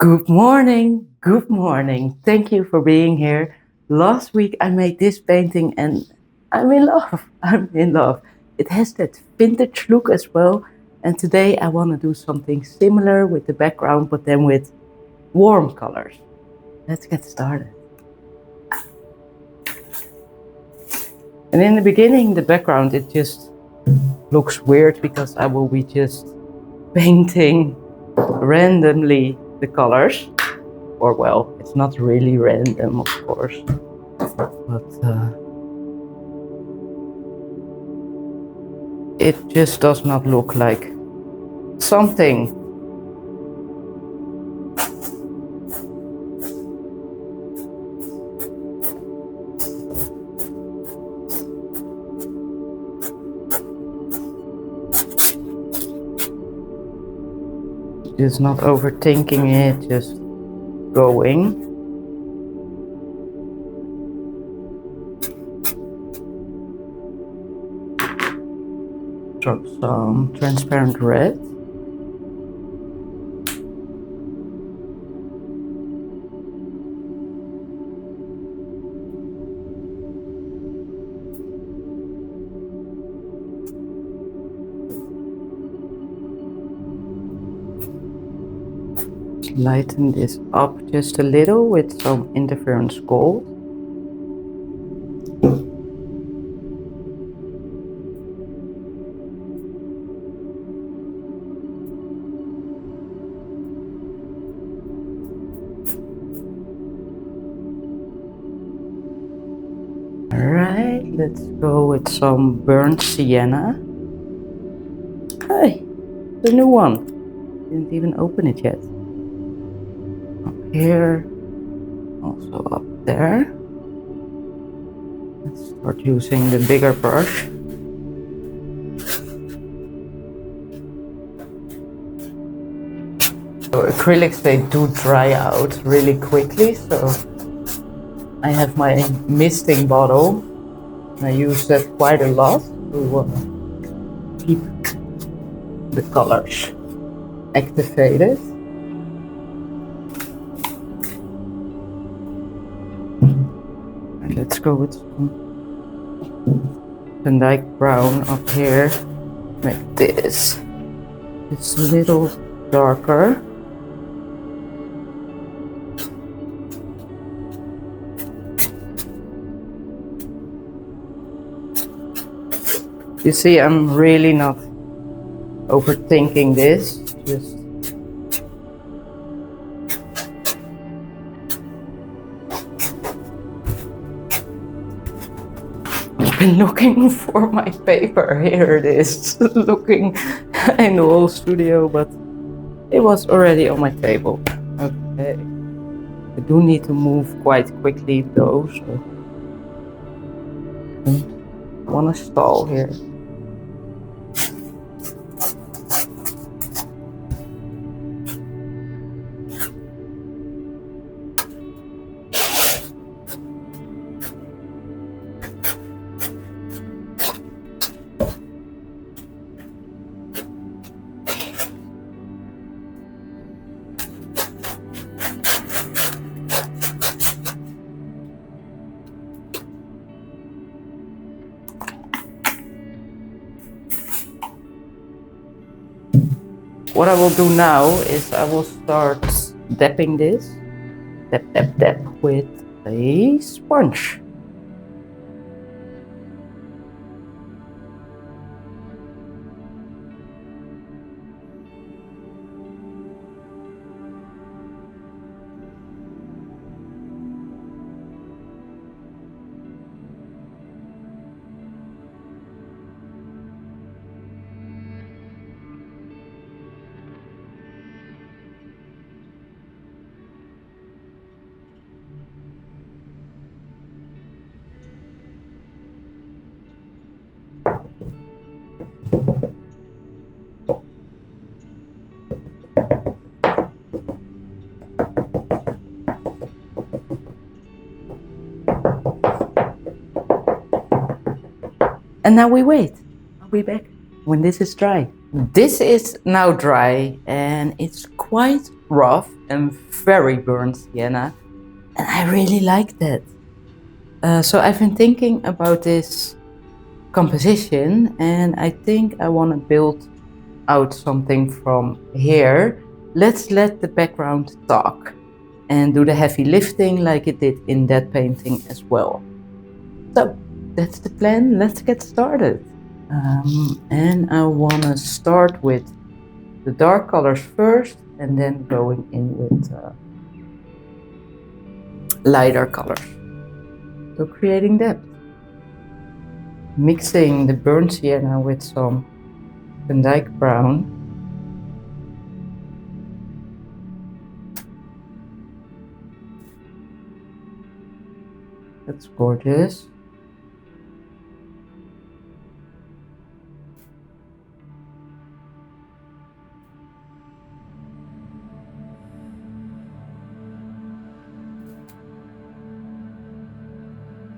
Good morning, good morning. Thank you for being here. Last week I made this painting and I'm in love. I'm in love. It has that vintage look as well. And today I want to do something similar with the background, but then with warm colors. Let's get started. And in the beginning, the background, it just looks weird because I will be just painting randomly the colors. Or well, it's not really random, of course, but it just does not look like something. Just not overthinking it, just going. Drop some transparent red. Lighten this up just a little with some interference gold. Alright, let's go with some burnt sienna. Hey, the new one. Didn't even open it yet. Up here, also up there. Let's start using the bigger brush. So acrylics, they do dry out really quickly, so I have my misting bottle. I use that quite a lot to keep the colors activated. And let's go with some Van brown up here, like this. It's a little darker. You see, I'm really not overthinking this, just I've been looking for my paper. Here it is, looking in the whole studio, but it was already on my table. Okay, I do need to move quite quickly though, so I don't want to stall here. What I will do now is I will start dapping this, dap, dap, dap, with a sponge. And now we wait. I'll be back when this is dry. This is now dry and it's quite rough and very burnt sienna, and I really like that. So I've been thinking about this composition, and I think I want to build out something from here. Let's let the background talk and do the heavy lifting like it did in that painting as well. So that's the plan. Let's get started. And I want to start with the dark colors first and then going in with lighter colors. So creating depth. Mixing the burnt sienna with some Van brown. That's gorgeous.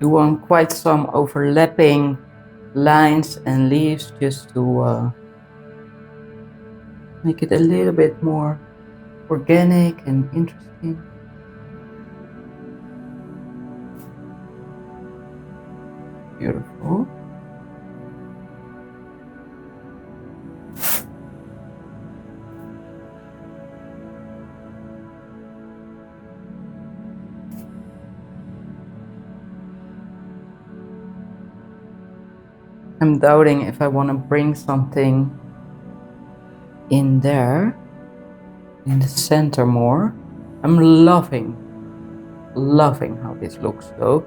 You want quite some overlapping lines and leaves just to make it a little bit more organic and interesting. Beautiful. I'm doubting if I want to bring something in there, in the center more. I'm loving how this looks though.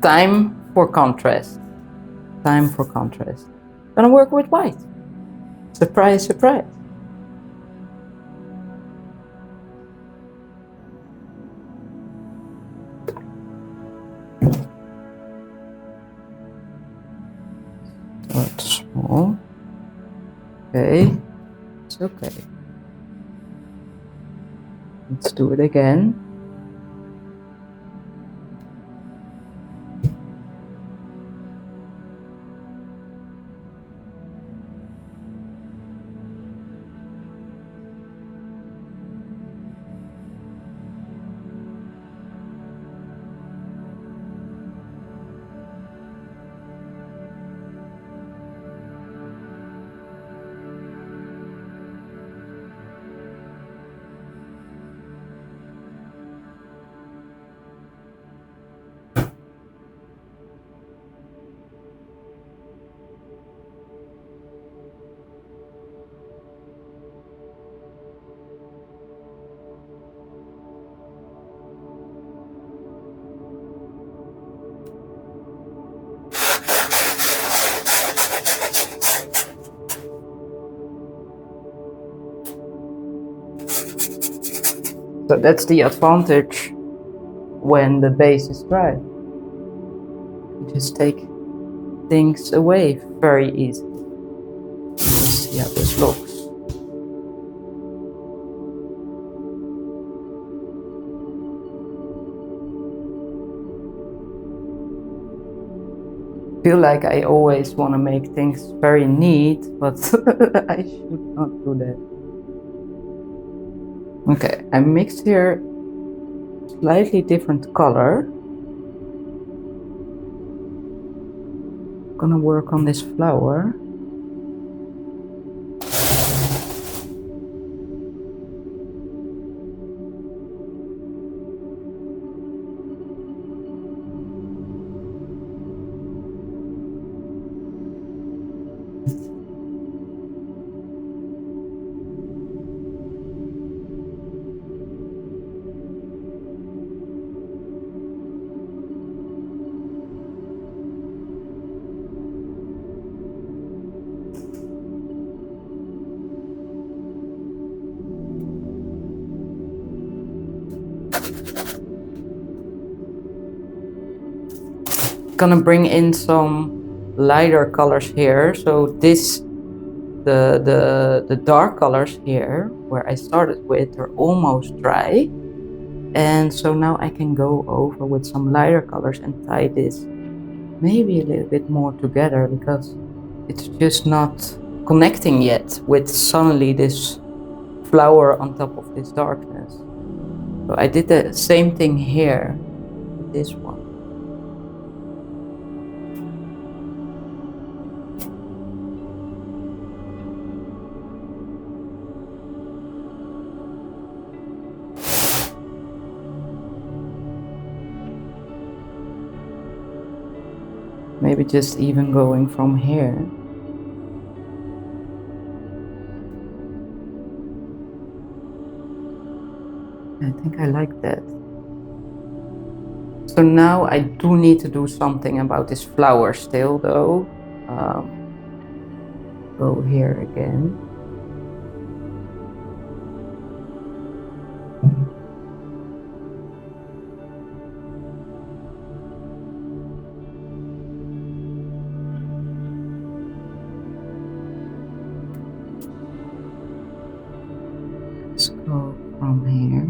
Time for contrast. Time for contrast. Gonna work with white. Surprise, surprise. Start small. Okay, it's okay. Let's do it again. So that's the advantage when the base is dry. You just take things away very easily. Let's see how this looks. I feel like I always want to make things very neat, but I should not do that. Okay, I mixed here slightly different color. I'm gonna work on this flower. Gonna bring in some lighter colors here. So this, the dark colors here, where I started with, are almost dry. And so now I can go over with some lighter colors and tie this maybe a little bit more together, because it's just not connecting yet with suddenly this flower on top of this darkness. So I did the same thing here with this one. Maybe just even going from here. I think I like that. So now I do need to do something about this flower still though. Go here again. Let's go from here.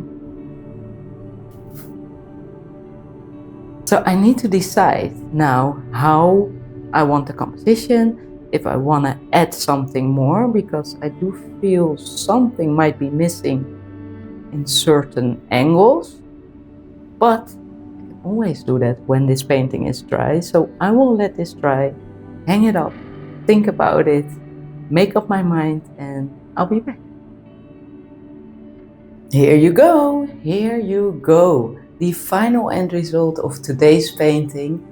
So I need to decide now how I want the composition, if I want to add something more, because I do feel something might be missing in certain angles, but I can always do that when this painting is dry. So I will let this dry, hang it up, think about it, make up my mind, and I'll be back. Here you go, here you go. The final end result of today's painting.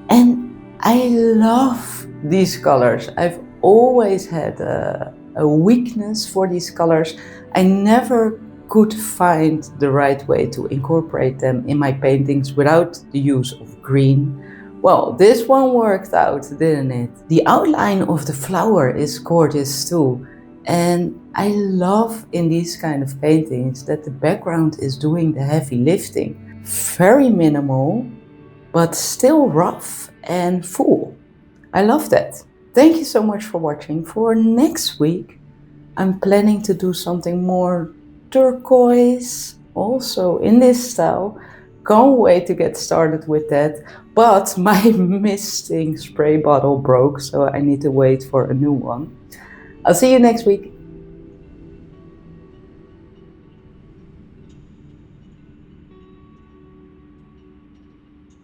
And I love these colors. I've always had a weakness for these colors. I never could find the right way to incorporate them in my paintings without the use of green. Well, this one worked out, didn't it? The outline of the flower is gorgeous too. And I love in these kind of paintings that the background is doing the heavy lifting. Very minimal, but still rough and full. I love that. Thank you so much for watching. For next week, I'm planning to do something more turquoise, also in this style. Can't wait to get started with that. But my misting spray bottle broke, so I need to wait for a new one. I'll see you next week.